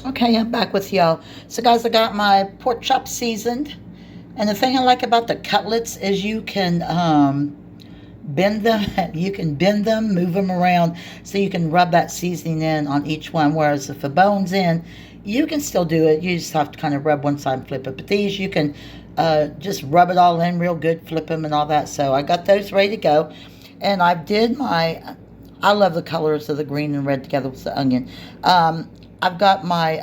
Okay, I'm back with y'all. So, guys, I got my pork chop seasoned. And the thing I like about the cutlets is you can bend them. You can bend them, move them around, so you can rub that seasoning in on each one. Whereas if the bone's in, you can still do it. You just have to kind of rub one side and flip it. But these, you can just rub it all in real good, flip them and all that. So I got those ready to go. And I did my, I love the colors of the green and red together with the onion. I've got my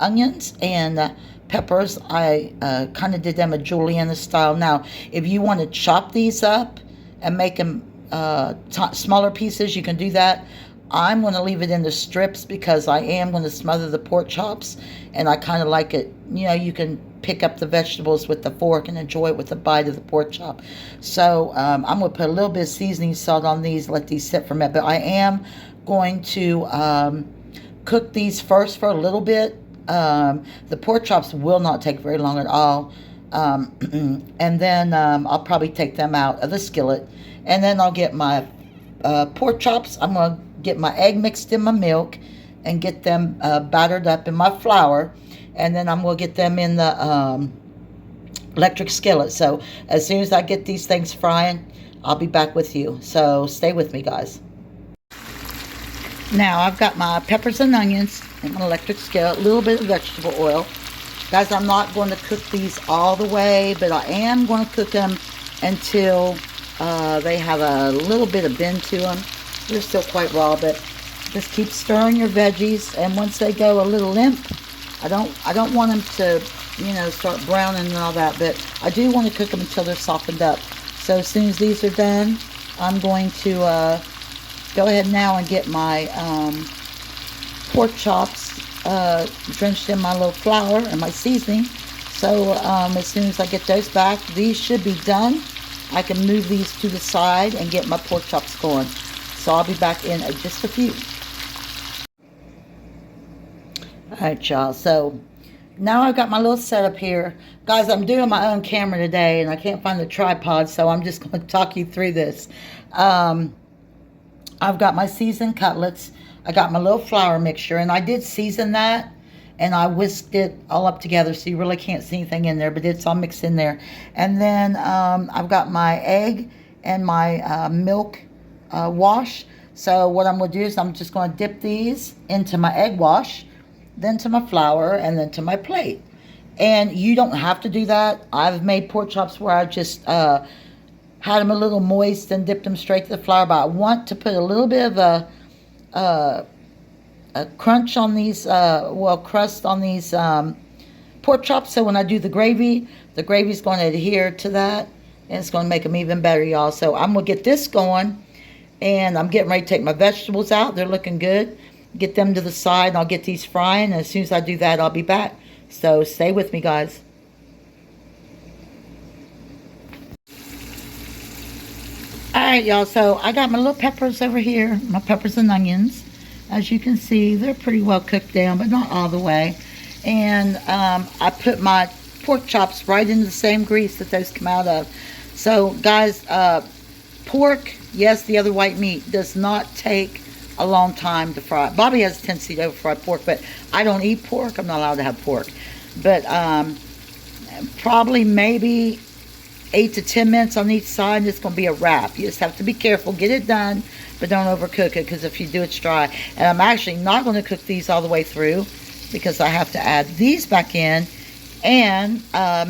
onions and peppers. I kind of did them a julienne style. Now, if you want to chop these up and make them smaller pieces, you can do that. I'm going to leave it in the strips because I am going to smother the pork chops, and I kind of like it. You know, you can pick up the vegetables with the fork and enjoy it with a bite of the pork chop. So I'm going to put a little bit of seasoning salt on these, let these sit for a minute. But I am going to cook these first for a little bit. The pork chops will not take very long at all. And then I'll probably take them out of the skillet. And then I'll get my pork chops. I'm going to get my egg mixed in my milk and get them battered up in my flour. And then I'm going to get them in the electric skillet. So as soon as I get these things frying, I'll be back with you. So stay with me, guys. Now I've got my peppers and onions in my electric skillet, a little bit of vegetable oil. Guys, I'm not going to cook these all the way, but I am going to cook them until they have a little bit of bend to them. They're still quite raw, but just keep stirring your veggies, and once they go a little limp, I don't want them to, you know, start browning and all that, but I do want to cook them until they're softened up. So as soon as these are done, I'm going to go ahead now and get my pork chops drenched in my little flour and my seasoning. So as soon as I get those back, these should be done. I can move these to the side and get my pork chops going. So I'll be back in just a few. Alright, y'all. So now I've got my little setup here. Guys, I'm doing my own camera today and I can't find the tripod, so I'm just going to talk you through this. I've got my seasoned cutlets. I got my little flour mixture, and I did season that, and I whisked it all up together so you really can't see anything in there, but it's all mixed in there. And then I've got my egg and my milk wash. So what I'm going to do is I'm just going to dip these into my egg wash, then to my flour, and then to my plate. And you don't have to do that. I've made pork chops where I just had them a little moist and dipped them straight to the flour, but I want to put a little bit of a crunch on these, crust on these pork chops, so when I do the gravy's going to adhere to that, and it's going to make them even better, y'all. So I'm going to get this going, and I'm getting ready to take my vegetables out. They're looking good. Get them to the side, and I'll get these frying, and as soon as I do that, I'll be back. So stay with me, guys. Alright, y'all, so I got my little peppers over here, my peppers and onions. As you can see, they're pretty well cooked down, but not all the way. And I put my pork chops right into the same grease that those come out of. So, guys, pork, yes, the other white meat, does not take a long time to fry. Bobby has a tendency to over fry pork, but I don't eat pork. I'm not allowed to have pork. But probably maybe 8 to 10 minutes on each side, and it's going to be a wrap. You just have to be careful. Get it done, but don't overcook it, because if you do, it's dry. And I'm actually not going to cook these all the way through, because I have to add these back in and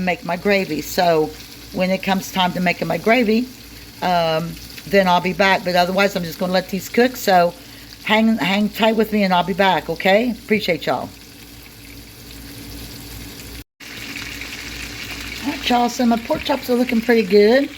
make my gravy. So when it comes time to making my gravy, then I'll be back. But otherwise, I'm just going to let these cook. So hang tight with me, and I'll be back, okay? Appreciate y'all. Alright, y'all, so my pork chops are looking pretty good.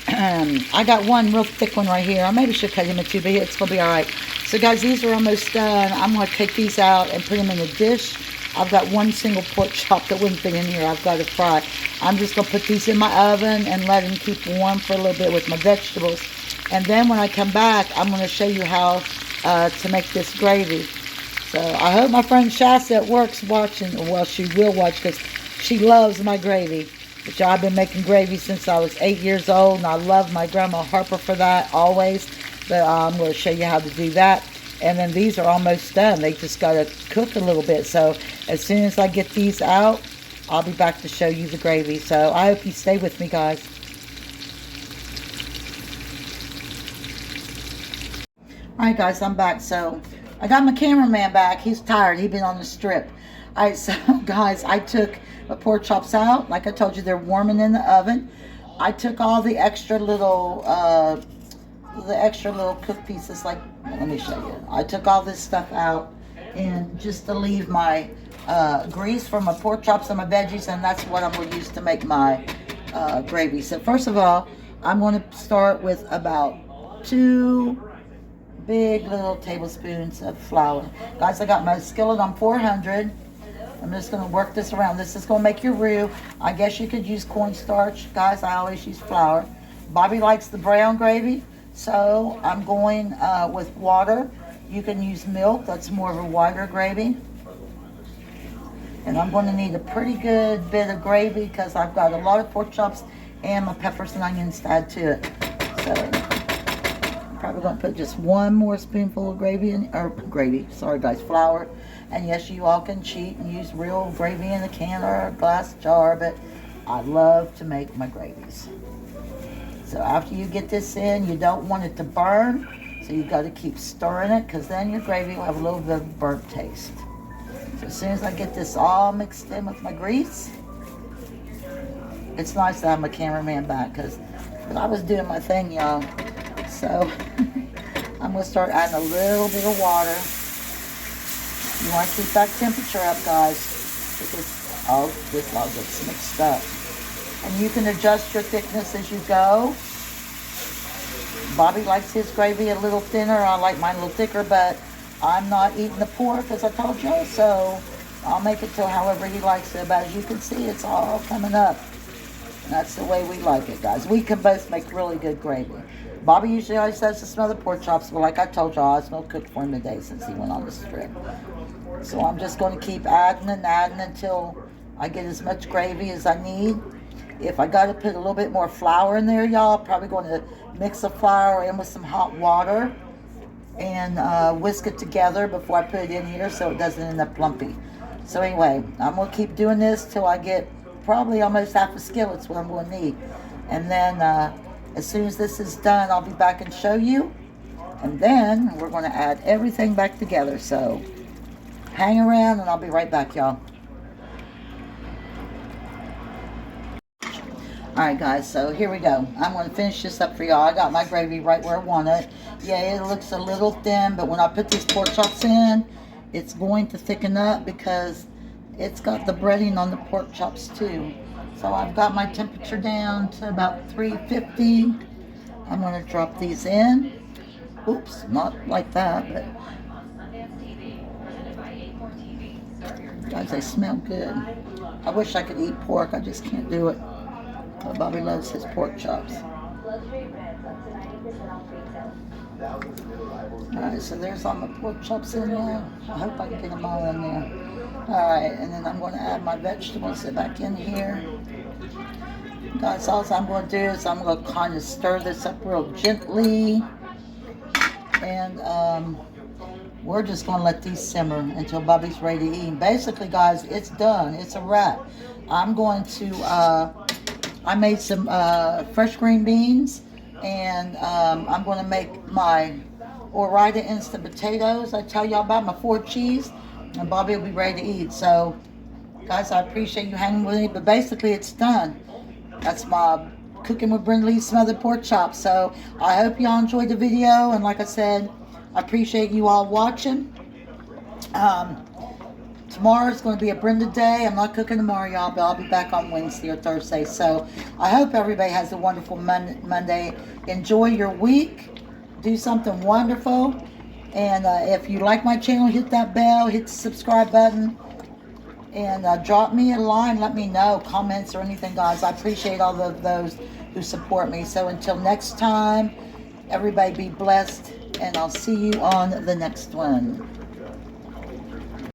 I got one real thick one right here. I maybe should cut him in two, but it's going to be alright. So guys, these are almost done. I'm going to take these out and put them in a dish. I've got one single pork chop that wouldn't fit in here. I've got to fry. I'm just going to put these in my oven and let them keep warm for a little bit with my vegetables. And then when I come back, I'm going to show you how to make this gravy. So I hope my friend Shasta at work's watching. Well, she will watch, because she loves my gravy. But y'all, I've been making gravy since I was 8 years old, and I love my Grandma Harper for that, always. But I'm going to show you how to do that. And then these are almost done. They just got to cook a little bit. So as soon as I get these out, I'll be back to show you the gravy. So I hope you stay with me, guys. Alright guys, I'm back. So I got my cameraman back. He's tired. He's been on the strip. Alright, so guys, I took the pork chops out. Like I told you, they're warming in the oven. I took all the extra little cooked pieces. Like, let me show you. I took all this stuff out, and just to leave my grease from my pork chops and my veggies, and that's what I'm going to use to make my gravy. So first of all, I'm going to start with about 2 big little tablespoons of flour. Guys, I got my skillet on 400. I'm just going to work this around. This is going to make your roux. I guess you could use cornstarch. Guys, I always use flour. Bobby likes the brown gravy, so I'm going with water. You can use milk. That's more of a whiter gravy. And I'm going to need a pretty good bit of gravy because I've got a lot of pork chops and my peppers and onions to add to it. So I'm probably going to put just 1 more spoonful of flour. And yes, you all can cheat and use real gravy in a can or a glass jar, but I love to make my gravies. So after you get this in, you don't want it to burn, so you got to keep stirring it, because then your gravy will have a little bit of burnt taste. So as soon as I get this all mixed in with my grease, it's nice to have my cameraman back, because I was doing my thing, y'all. So I'm going to start adding a little bit of water. You want to keep that temperature up, guys, because this all gets mixed up. And you can adjust your thickness as you go. Bobby likes his gravy a little thinner. I like mine a little thicker, but I'm not eating the pork, as I told you, so I'll make it to however he likes it. But as you can see, it's all coming up. And that's the way we like it, guys. We can both make really good gravy. Bobby usually always says to smell the pork chops, but like I told y'all, it's no cooked for him today since he went on the strip. So I'm just going to keep adding and adding until I get as much gravy as I need. If I got to put a little bit more flour in there, y'all, I'm probably going to mix the flour in with some hot water and whisk it together before I put it in here so it doesn't end up lumpy. So anyway, I'm going to keep doing this till I get probably almost half a skillet's what I'm going to need. And then as soon as this is done, I'll be back and show you. And then we're going to add everything back together. So hang around and I'll be right back, y'all. Alright guys, so here we go. I'm going to finish this up for y'all. I got my gravy right where I want it. Yeah, it looks a little thin, but when I put these pork chops in, it's going to thicken up because it's got the breading on the pork chops too. So I've got my temperature down to about 350. I'm going to drop these in. Oops, not like that, but guys, they smell good. I wish I could eat pork. I just can't do it. But Bobby loves his pork chops. Alright, so there's all my pork chops in there. I hope I can get them all in there. Alright, and then I'm going to add my vegetables back in here. Guys, all I'm going to do is I'm going to kind of stir this up real gently. And we're just going to let these simmer until Bobby's ready to eat. Basically, guys, it's done. It's a wrap. I'm going to, I made some fresh green beans. And I'm going to make my Ore-Ida instant potatoes. I tell y'all about my 4 cheese. And Bobby will be ready to eat. So, guys, I appreciate you hanging with me. But basically, it's done. That's my cooking with Brenda smothered pork chops. So, I hope y'all enjoyed the video. And like I said, I appreciate you all watching. Tomorrow is going to be a Brenda day. I'm not cooking tomorrow, y'all, but I'll be back on Wednesday or Thursday. So I hope everybody has a wonderful Monday. Enjoy your week. Do something wonderful. And if you like my channel, hit that bell, hit the subscribe button, and drop me a line. Let me know, comments or anything, guys. I appreciate all of those who support me. So until next time, everybody be blessed, and I'll see you on the next one.